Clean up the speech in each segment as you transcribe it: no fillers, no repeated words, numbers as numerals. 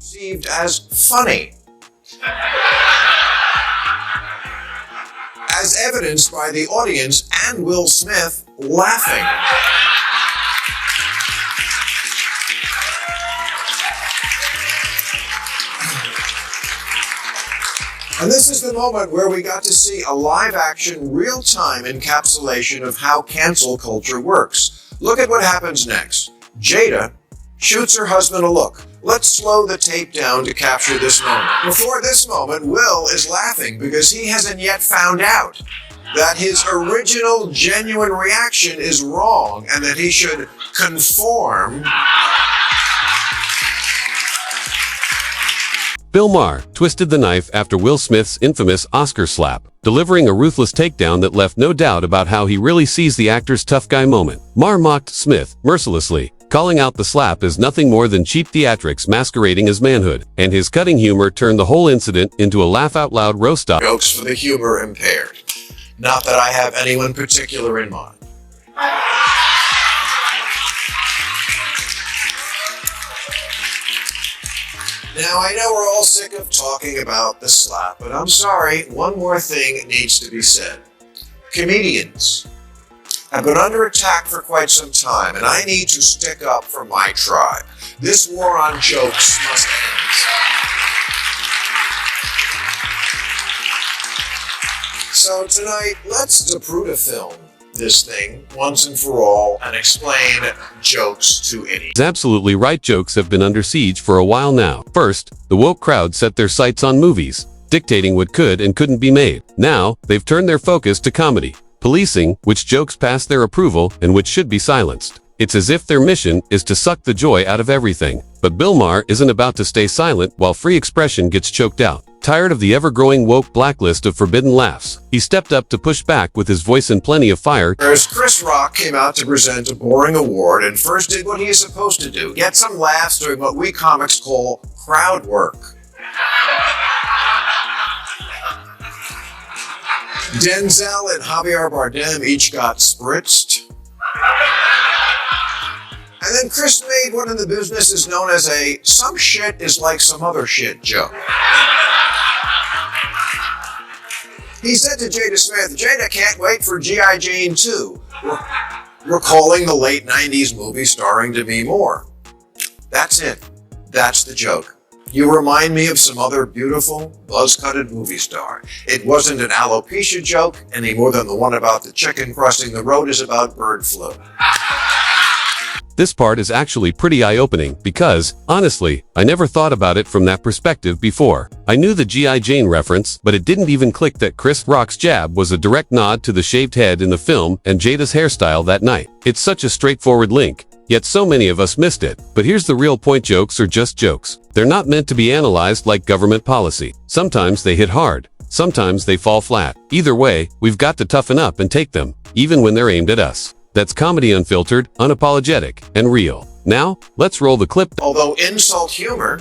Perceived as funny, as evidenced by the audience and Will Smith laughing. And this is the moment where we got to see a live-action, real-time encapsulation of how cancel culture works. Look at what happens next. Jada shoots her husband a look. Let's slow the tape down to capture this moment. Before this moment, Will is laughing because he hasn't yet found out that his original, genuine reaction is wrong and that he should conform. Bill Maher twisted the knife after Will Smith's infamous Oscar slap, delivering a ruthless takedown that left no doubt about how he really sees the actor's tough guy moment. Maher mocked Smith mercilessly, calling out the slap as nothing more than cheap theatrics masquerading as manhood, and his cutting humor turned the whole incident into a laugh-out-loud roast-off. Jokes for the humor impaired. Not that I have anyone particular in mind. Now, I know we're all sick of talking about the slap, but I'm sorry, one more thing needs to be said. Comedians have been under attack for quite some time, and I need to stick up for my tribe. This war on jokes must end. So tonight, let's deprudifilm this thing once and for all and explain jokes to idiots. He's absolutely right. Jokes have been under siege for a while now. First, the woke crowd set their sights on movies, dictating what could and couldn't be made. Now, they've turned their focus to comedy, policing which jokes pass their approval and which should be silenced. It's as if their mission is to suck the joy out of everything. But Bill Maher isn't about to stay silent while free expression gets choked out. Tired of the ever-growing woke blacklist of forbidden laughs, he stepped up to push back with his voice and plenty of fire. Whereas Chris Rock came out to present a boring award and first did what he is supposed to do, get some laughs doing what we comics call crowd work. Denzel and Javier Bardem each got spritzed. And then Chris made what in the business is known as a "some shit is like some other shit" joke. He said to Jada Smith, "Jada can't wait for G.I. Jane 2, recalling the late 90s movie starring Demi Moore. That's it. That's the joke. You remind me of some other beautiful, buzz-cutted movie star. It wasn't an alopecia joke any more than the one about the chicken crossing the road is about bird flu." This part is actually pretty eye-opening because, honestly, I never thought about it from that perspective before. I knew the G.I. Jane reference, but it didn't even click that Chris Rock's jab was a direct nod to the shaved head in the film and Jada's hairstyle that night. It's such a straightforward link, yet so many of us missed it. But here's the real point: jokes are just jokes. They're not meant to be analyzed like government policy. Sometimes they hit hard, sometimes they fall flat. Either way, we've got to toughen up and take them, even when they're aimed at us. That's comedy unfiltered, unapologetic, and real. Now, let's roll the clip. Although insult humor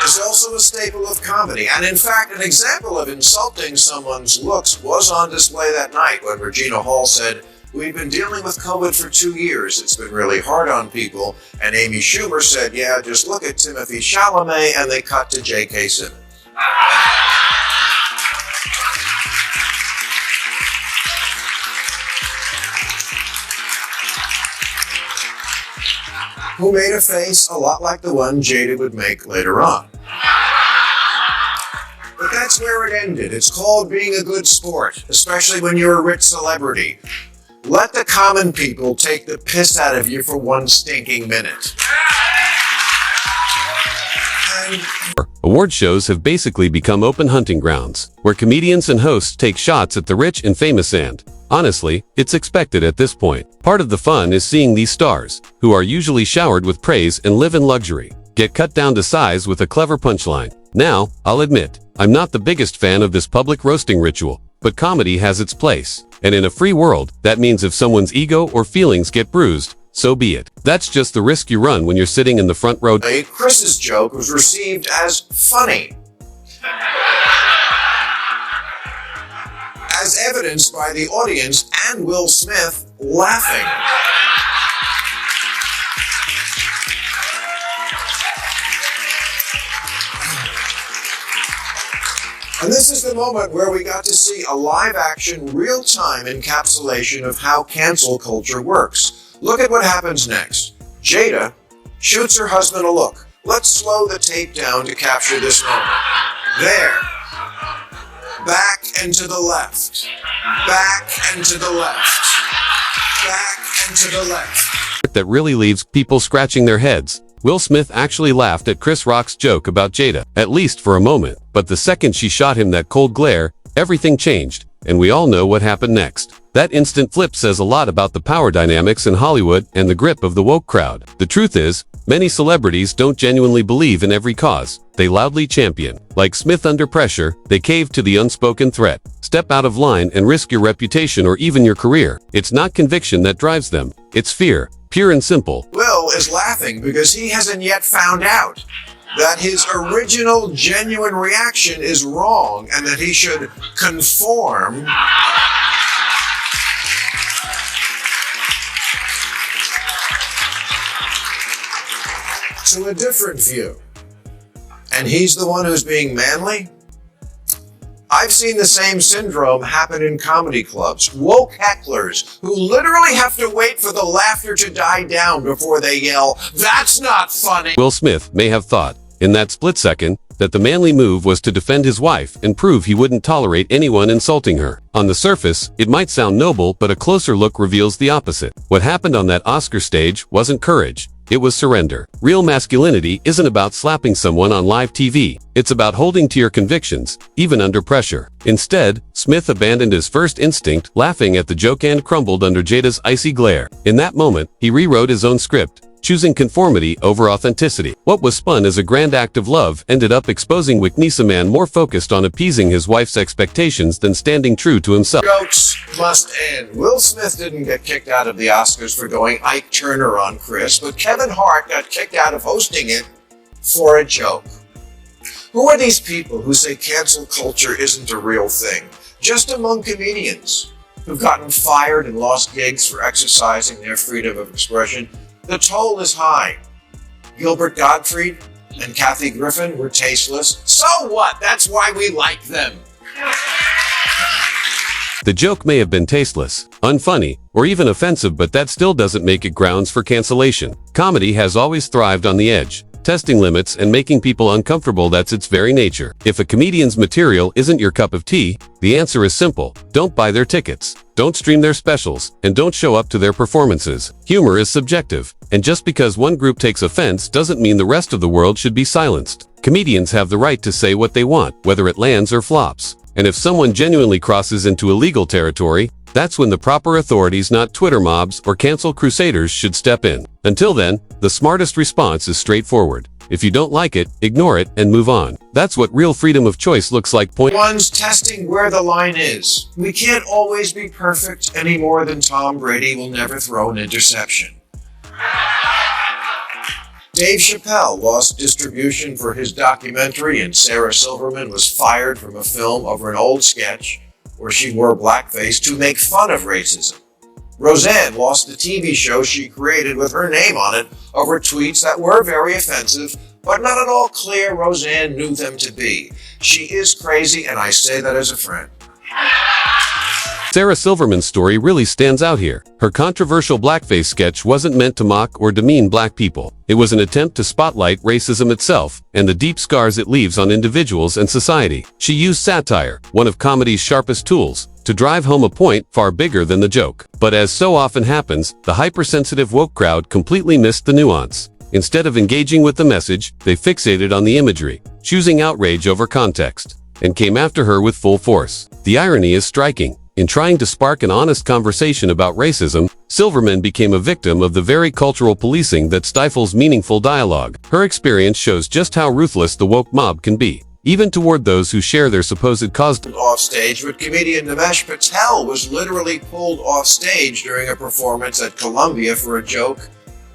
is also a staple of comedy, and in fact, an example of insulting someone's looks was on display that night when Regina Hall said, "We've been dealing with COVID for 2 years. It's been really hard on people." And Amy Schumer said, "Yeah, just look at Timothy Chalamet," and they cut to J.K. Simmons. Who made a face a lot like the one Jada would make later on. But that's where it ended. It's called being a good sport, especially when you're a rich celebrity. Let the common people take the piss out of you for one stinking minute. Award shows have basically become open hunting grounds, where comedians and hosts take shots at the rich and famous and, honestly, it's expected at this point. Part of the fun is seeing these stars, who are usually showered with praise and live in luxury, get cut down to size with a clever punchline. Now, I'll admit, I'm not the biggest fan of this public roasting ritual, but comedy has its place. And in a free world, that means if someone's ego or feelings get bruised, so be it. That's just the risk you run when you're sitting in the front row. Chris's joke was received as funny, as evidenced by the audience and Will Smith laughing. And this is the moment where we got to see a live-action, real-time encapsulation of how cancel culture works. Look at what happens next. Jada shoots her husband a look. Let's slow the tape down to capture this moment. There. Back and to the left. Back and to the left. Back and to the left. That really leaves people scratching their heads. Will Smith actually laughed at Chris Rock's joke about Jada, at least for a moment. But the second she shot him that cold glare, everything changed, and we all know what happened next. That instant flip says a lot about the power dynamics in Hollywood and the grip of the woke crowd. The truth is, many celebrities don't genuinely believe in every cause. They loudly champion. Like Smith under pressure, they cave to the unspoken threat. Step out of line and risk your reputation or even your career. It's not conviction that drives them. It's fear. Pure and simple. Will is laughing because he hasn't yet found out that his original genuine reaction is wrong and that he should conform to a different view. And he's the one who's being manly? I've seen the same syndrome happen in comedy clubs. Woke hecklers who literally have to wait for the laughter to die down before they yell, "That's not funny!" Will Smith may have thought, in that split second, that the manly move was to defend his wife and prove he wouldn't tolerate anyone insulting her. On the surface, it might sound noble, but a closer look reveals the opposite. What happened on that Oscar stage wasn't courage. It was surrender. Real masculinity isn't about slapping someone on live TV. It's about holding to your convictions, even under pressure. Instead, Smith abandoned his first instinct, laughing at the joke, and crumbled under Jada's icy glare. In that moment, he rewrote his own script, choosing conformity over authenticity. What was spun as a grand act of love ended up exposing weakness, a man more focused on appeasing his wife's expectations than standing true to himself. Jokes must end. Will Smith didn't get kicked out of the Oscars for going Ike Turner on Chris, but Kevin Hart got kicked out of hosting it for a joke. Who are these people who say cancel culture isn't a real thing? Just among comedians who've gotten fired and lost gigs for exercising their freedom of expression. The toll is high. Gilbert Gottfried and Kathy Griffin were tasteless. So what? That's why we like them. The joke may have been tasteless, unfunny, or even offensive, but that still doesn't make it grounds for cancellation. Comedy has always thrived on the edge, testing limits and making people uncomfortable. That's its very nature. If a comedian's material isn't your cup of tea, the answer is simple. Don't buy their tickets, don't stream their specials, and don't show up to their performances. Humor is subjective, and just because one group takes offense doesn't mean the rest of the world should be silenced. Comedians have the right to say what they want, whether it lands or flops. And if someone genuinely crosses into illegal territory, that's when the proper authorities, not Twitter mobs or cancel crusaders, should step in. Until then, the smartest response is straightforward. If you don't like it, ignore it and move on. That's what real freedom of choice looks like. One's testing where the line is. We can't always be perfect any more than Tom Brady will never throw an interception. Dave Chappelle lost distribution for his documentary, and Sarah Silverman was fired from a film over an old sketch where she wore blackface to make fun of racism. Roseanne lost the TV show she created with her name on it over tweets that were very offensive, but not at all clear Roseanne knew them to be. She is crazy, and I say that as a friend. Sarah Silverman's story really stands out here. Her controversial blackface sketch wasn't meant to mock or demean black people. It was an attempt to spotlight racism itself and the deep scars it leaves on individuals and society. She used satire, one of comedy's sharpest tools, to drive home a point far bigger than the joke. But as so often happens, the hypersensitive woke crowd completely missed the nuance. Instead of engaging with the message, they fixated on the imagery, choosing outrage over context, and came after her with full force. The irony is striking. In trying to spark an honest conversation about racism, Silverman became a victim of the very cultural policing that stifles meaningful dialogue. Her experience shows just how ruthless the woke mob can be, even toward those who share their supposed cause. Off stage, but comedian Nimesh Patel was literally pulled off stage during a performance at Columbia for a joke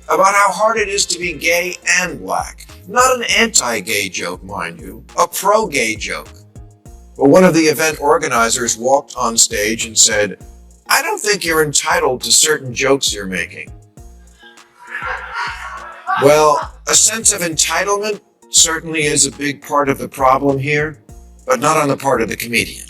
about how hard it is to be gay and black. Not an anti-gay joke, mind you, a pro-gay joke. But one of the event organizers walked on stage and said, "I don't think you're entitled to certain jokes you're making." Well, a sense of entitlement certainly is a big part of the problem here. but not on the part of the comedian.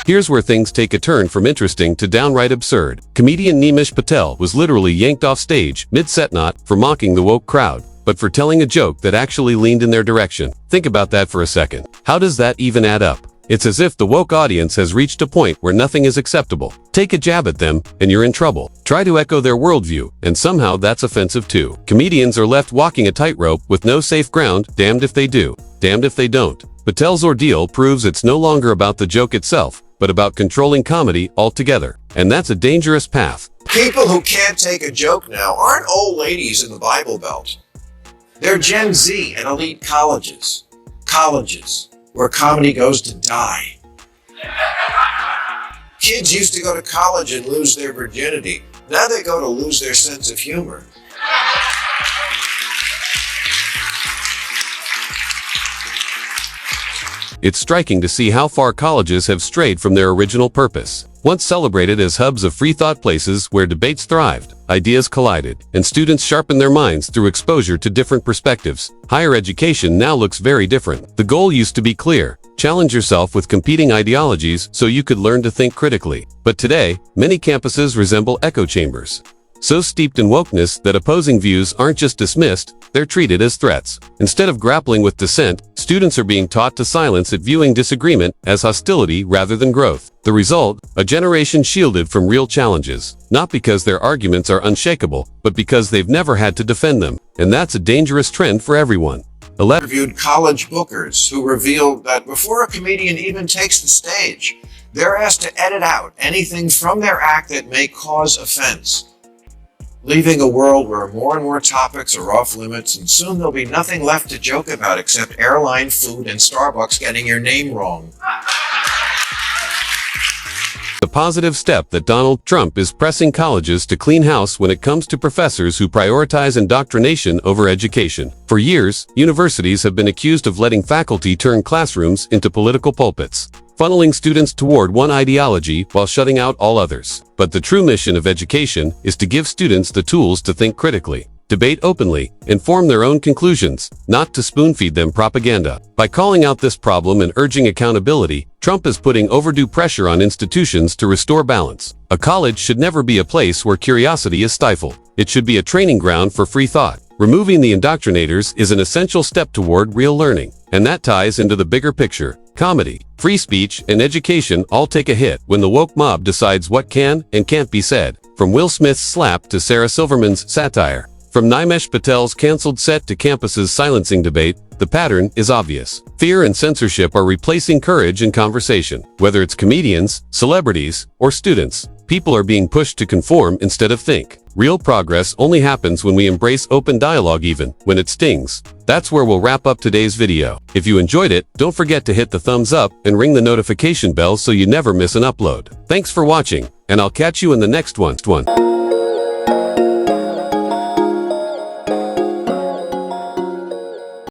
Here's where things take a turn from interesting to downright absurd. Comedian Nimish Patel was literally yanked off stage, mid-set not for mocking the woke crowd, but for telling a joke that actually leaned in their direction. Think about that for a second. How does that even add up? It's as if the woke audience has reached a point where nothing is acceptable. Take a jab at them, and you're in trouble. Try to echo their worldview, and somehow that's offensive too. Comedians are left walking a tightrope with no safe ground, damned if they do, damned if they don't. Patel's ordeal proves it's no longer about the joke itself, but about controlling comedy altogether. And that's a dangerous path. People who can't take a joke now aren't old ladies in the Bible Belt. They're Gen Z at elite colleges. Colleges where comedy goes to die. Kids used to go to college and lose their virginity. Now they go to lose their sense of humor. It's striking to see how far colleges have strayed from their original purpose. Once celebrated as hubs of free thought places where debates thrived, ideas collided, and students sharpened their minds through exposure to different perspectives, higher education now looks very different. The goal used to be clear: challenge yourself with competing ideologies so you could learn to think critically. But today, many campuses resemble echo chambers, so steeped in wokeness that opposing views aren't just dismissed, they're treated as threats. Instead of grappling with dissent, students are being taught to silence it, viewing disagreement as hostility rather than growth. The result, a generation shielded from real challenges, not because their arguments are unshakable, but because they've never had to defend them. And that's a dangerous trend for everyone. Interviewed college bookers who revealed that before a comedian even takes the stage, they're asked to edit out anything from their act that may cause offense, leaving a world where more and more topics are off limits, and soon there'll be nothing left to joke about except airline food and Starbucks getting your name wrong. The positive step that Donald Trump is pressing colleges to clean house when it comes to professors who prioritize indoctrination over education. For years, universities have been accused of letting faculty turn classrooms into political pulpits, funneling students toward one ideology while shutting out all others. But the true mission of education is to give students the tools to think critically, debate openly, and form their own conclusions, not to spoon-feed them propaganda. By calling out this problem and urging accountability, Trump is putting overdue pressure on institutions to restore balance. A college should never be a place where curiosity is stifled. It should be a training ground for free thought. Removing the indoctrinators is an essential step toward real learning. And that ties into the bigger picture. Comedy, free speech, and education all take a hit when the woke mob decides what can and can't be said. From Will Smith's slap to Sarah Silverman's satire, from Nimish Patel's canceled set to campus's silencing debate, the pattern is obvious. Fear and censorship are replacing courage and conversation. Whether it's comedians, celebrities, or students, people are being pushed to conform instead of think. Real progress only happens when we embrace open dialogue, even when it stings. That's where we'll wrap up today's video. If you enjoyed it, don't forget to hit the thumbs up and ring the notification bell so you never miss an upload. Thanks for watching, and I'll catch you in the next one.